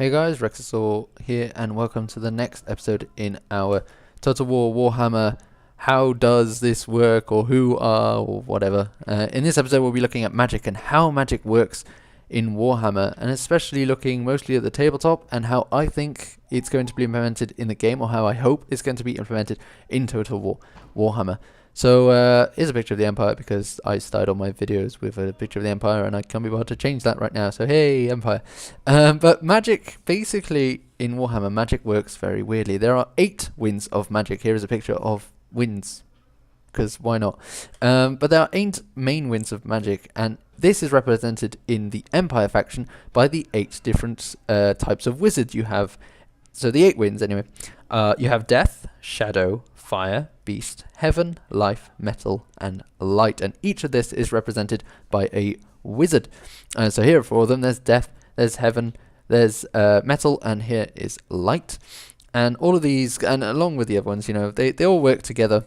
Hey guys, Rexasaur here, and welcome to the next episode in our Total War Warhammer How Does This Work, or Who Are, or whatever. In this episode we'll be looking at magic and how magic works in Warhammer, and especially looking mostly at the tabletop and how I think it's going to be implemented in the game, or how I hope it's going to be implemented in Total War Warhammer. So here's a picture of the Empire, because I started all my videos with a picture of the Empire and I can't be bothered to change that right now. So hey, Empire. But magic, basically in Warhammer, magic works very weirdly. There are 8 winds of magic. Here is a picture of winds, because why not? But there are 8 main winds of magic, and this is represented in the Empire faction by the 8 different types of wizards you have. So the 8 winds anyway. You have Death, Shadow, Fire, Beast, Heaven, Life, Metal, and Light, and each of this is represented by a wizard. So here are 4 of them. There's Death, there's Heaven, there's Metal, and here is Light. And all of these, and along with the other ones, you know, they all work together.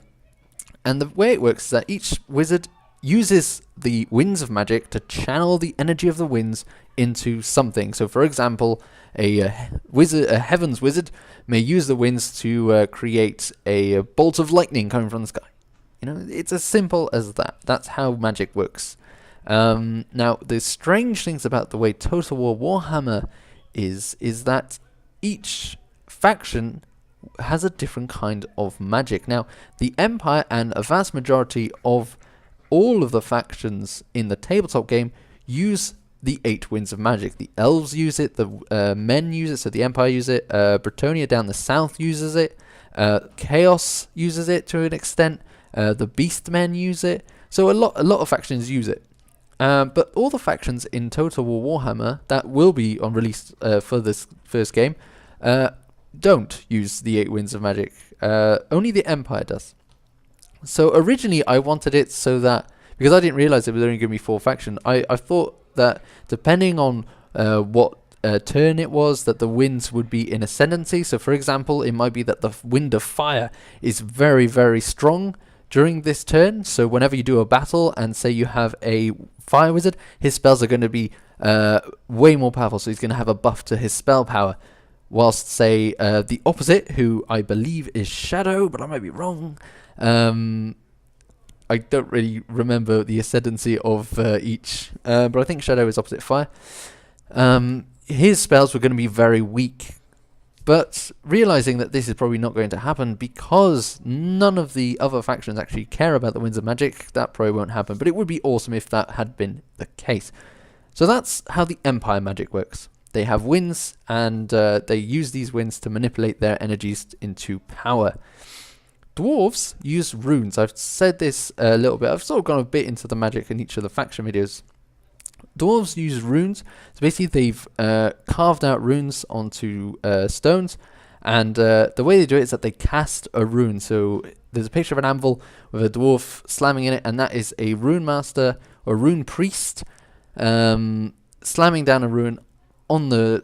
And the way it works is that each wizard uses the winds of magic to channel the energy of the winds into something. So for example, a heavens wizard may use the winds to create a bolt of lightning coming from the sky. You know, it's as simple as that. That's how magic works. Now, the strange things about the way Total War Warhammer is that each faction has a different kind of magic. Now, the Empire and a vast majority of all of the factions in the tabletop game use the 8 winds of magic. The elves use it, the men use it, so the Empire use it, Bretonia down the south uses it, Chaos uses it to an extent, the beast men use it, so a lot of factions use it. But all the factions in Total War Warhammer that will be on release for this first game don't use the 8 winds of magic. Only the Empire does. So originally I wanted it so that, because I didn't realize it was only going to be 4 factions, I thought that depending on what turn it was, that the winds would be in ascendancy. So for example, it might be that the wind of fire is very, very strong during this turn. So whenever you do a battle and say you have a fire wizard, his spells are going to be way more powerful. So he's going to have a buff to his spell power. Whilst say the opposite, who I believe is Shadow, but I might be wrong. I don't really remember the ascendancy of each, but I think Shadow is opposite Fire. His spells were going to be very weak, but realizing that this is probably not going to happen because none of the other factions actually care about the winds of magic, that probably won't happen, but it would be awesome if that had been the case. So that's how the Empire magic works. They have winds, and they use these winds to manipulate their energies into power. Dwarves use runes. I've said this a little bit. I've sort of gone a bit into the magic in each of the faction videos. Dwarves use runes. So basically they've carved out runes onto stones, and the way they do it is that they cast a rune. So there's a picture of an anvil with a dwarf slamming in it, and that is a rune master or rune priest slamming down a rune on the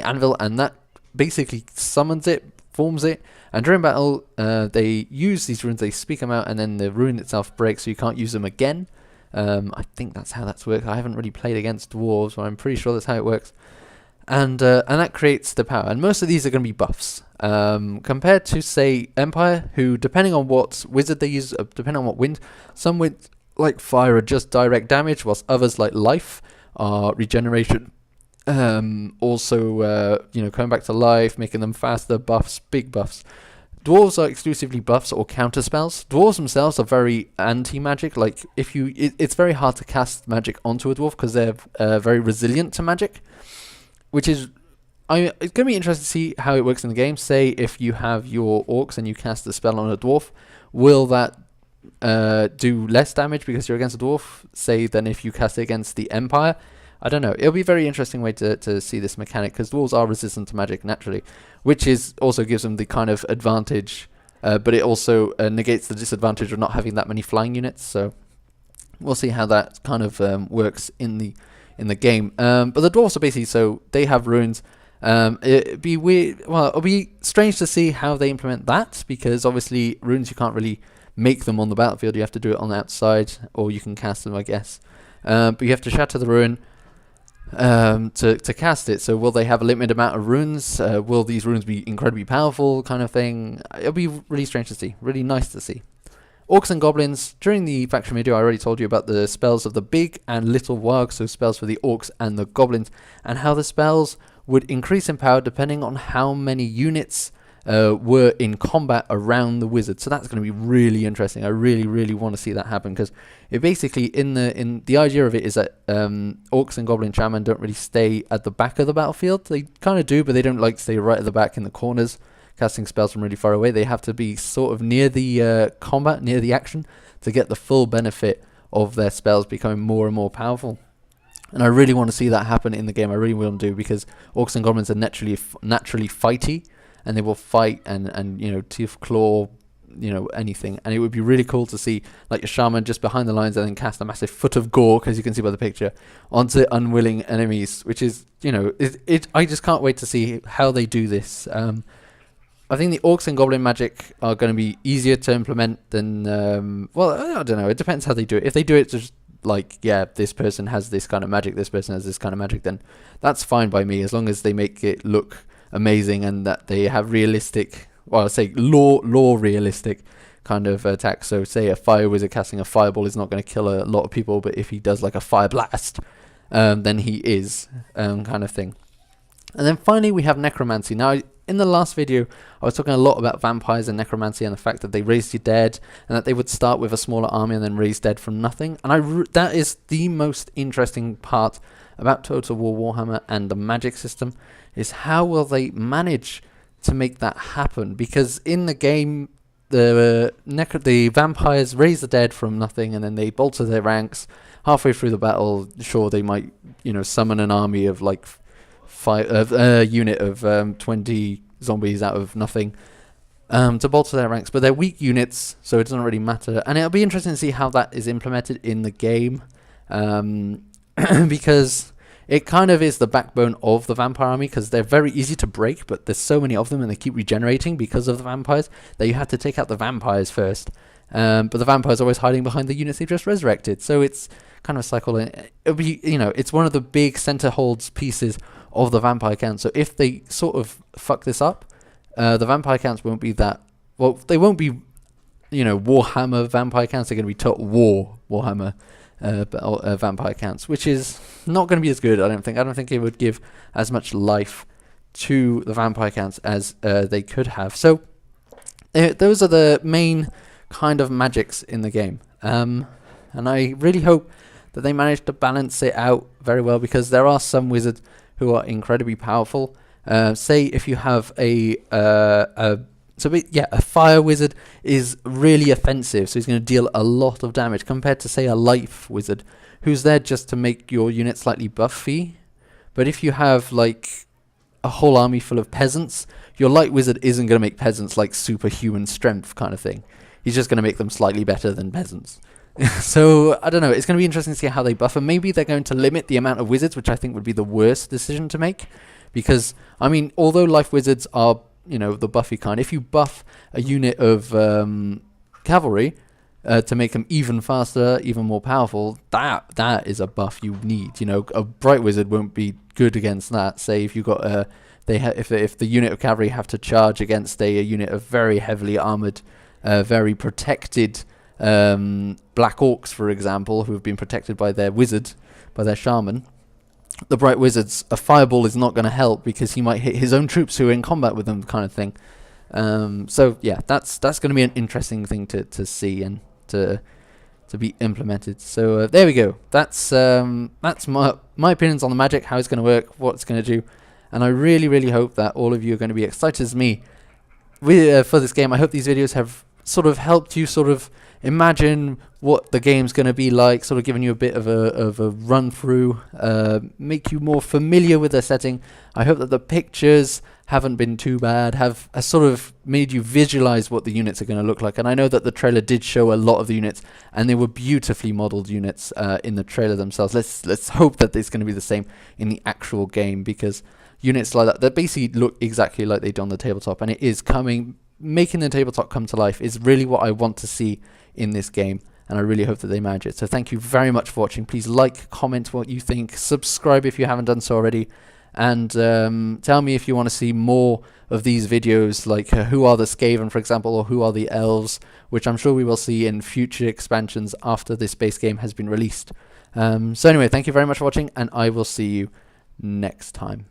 anvil, and that basically summons it, forms it, and during battle they use these runes, they speak them out, and then the rune itself breaks, so you can't use them again. I think that's how that's worked. I haven't really played against dwarves, but I'm pretty sure that's how it works. And that creates the power, and most of these are going to be buffs compared to say Empire, who depending on what wizard they use, depending on what wind, some winds like fire are just direct damage, whilst others like life are regeneration. Also, coming back to life, making them faster, buffs, big buffs. Dwarves are exclusively buffs or counter spells. Dwarves themselves are very anti-magic. Like it's very hard to cast magic onto a dwarf because they're very resilient to magic. Which is, it's going to be interesting to see how it works in the game. Say if you have your orcs and you cast a spell on a dwarf, will that do less damage because you're against a dwarf, say, than if you cast it against the Empire? I don't know. It'll be a very interesting way to see this mechanic, because dwarves are resistant to magic naturally, which is also gives them the kind of advantage, but it also negates the disadvantage of not having that many flying units. So we'll see how that kind of works in the game. But the dwarves are basically, so they have runes. It'd be weird. Well, it'll be strange to see how they implement that, because obviously runes you can't really make them on the battlefield. You have to do it on the outside, or you can cast them, I guess. But you have to shatter the rune. to cast it. So will they have a limited amount of runes? Will these runes be incredibly powerful, kind of thing? It'll be really strange to see, really nice to see. Orcs and goblins. During the faction video, I already told you about the spells of the big and little wargs, so spells for the orcs and the goblins, and how the spells would increase in power depending on how many units were in combat around the wizard. So that's going to be really interesting. I really want to see that happen, because it basically, in the idea of it is that orcs and goblin shaman don't really stay at the back of the battlefield. They kind of do, but they don't like stay right at the back in the corners, casting spells from really far away. They have to be sort of near the combat, near the action, to get the full benefit of their spells becoming more and more powerful. And I really want to see that happen in the game. I really want to do, because orcs and goblins are naturally fighty, and they will fight and you know, teeth, claw, you know, anything. And it would be really cool to see like a shaman just behind the lines and then cast a massive foot of gore, as you can see by the picture, onto unwilling enemies, which is, you know, I just can't wait to see how they do this. I think the orcs and goblin magic are going to be easier to implement than, well, I don't know. It depends how they do it. If they do it just like, yeah, this person has this kind of magic, this person has this kind of magic, then that's fine by me, as long as they make it look amazing and that they have realistic, well, I'll say lore realistic kind of attacks. So say a fire wizard casting a fireball is not going to kill a lot of people, but if he does like a fire blast, then he is, kind of thing. And then finally we have necromancy. Now, in the last video, I was talking a lot about vampires and necromancy and the fact that they raise you dead, and that they would start with a smaller army and then raise dead from nothing. And that is the most interesting part about Total War Warhammer and the magic system, is how will they manage to make that happen? Because in the game, the vampires raise the dead from nothing, and then they bolster their ranks. Halfway through the battle, sure, they might, you know, summon an army of like a unit of 20 zombies out of nothing to bolster their ranks, but they're weak units, so it doesn't really matter. And it'll be interesting to see how that is implemented in the game, because it kind of is the backbone of the vampire army, because they're very easy to break, but there's so many of them and they keep regenerating because of the vampires that you have to take out the vampires first. But the vampires are always hiding behind the units they've just resurrected, so it's kind of a cycle. It'll be, you know, it's one of the big center holds pieces of the vampire count. So if they sort of fuck this up, the vampire counts won't be that, well, they won't be, you know, Warhammer vampire counts. They're going to be Total War Warhammer vampire counts, which is not going to be as good, I don't think. I don't think it would give as much life to the vampire counts as they could have. So those are the main kind of magics in the game, and I really hope that they manage to balance it out very well, because there are some wizards who are incredibly powerful. Say if you have a fire wizard is really offensive, so he's going to deal a lot of damage compared to, say, a life wizard who's there just to make your unit slightly buffy. But if you have like a whole army full of peasants, your light wizard isn't going to make peasants like superhuman strength kind of thing. He's just going to make them slightly better than peasants. So, I don't know, it's going to be interesting to see how they buff, and maybe they're going to limit the amount of wizards, which I think would be the worst decision to make, because, I mean, although life wizards are, you know, the buffy kind, if you buff a unit of cavalry to make them even faster, even more powerful, that is a buff you need. You know, a bright wizard won't be good against that. Say if you got if the unit of cavalry have to charge against a unit of very heavily armored, very protected black orcs, for example, who have been protected by their wizard, by their shaman, the bright wizards, a fireball is not going to help, because he might hit his own troops who are in combat with them, kind of thing. So yeah, that's going to be an interesting thing to see and to be implemented. So there we go. That's my opinions on the magic, how it's going to work, what it's going to do, and I really hope that all of you are going to be excited as me for this game. I hope these videos have sort of helped you sort of imagine what the game's going to be like, sort of giving you a bit of a run through, make you more familiar with the setting. I hope that the pictures haven't been too bad, have sort of made you visualize what the units are going to look like. And I know that the trailer did show a lot of the units, and they were beautifully modeled units in the trailer themselves. Let's hope that it's going to be the same in the actual game, because units like that basically look exactly like they do on the tabletop, and it is making the tabletop come to life is really what I want to see in this game. and I really hope that they manage it. So thank you very much for watching. Please like, comment what you think, subscribe if you haven't done so already, and tell me if you want to see more of these videos, like who are the Skaven, for example, or who are the elves, which I'm sure we will see in future expansions after this base game has been released. So anyway, thank you very much for watching, and I will see you next time.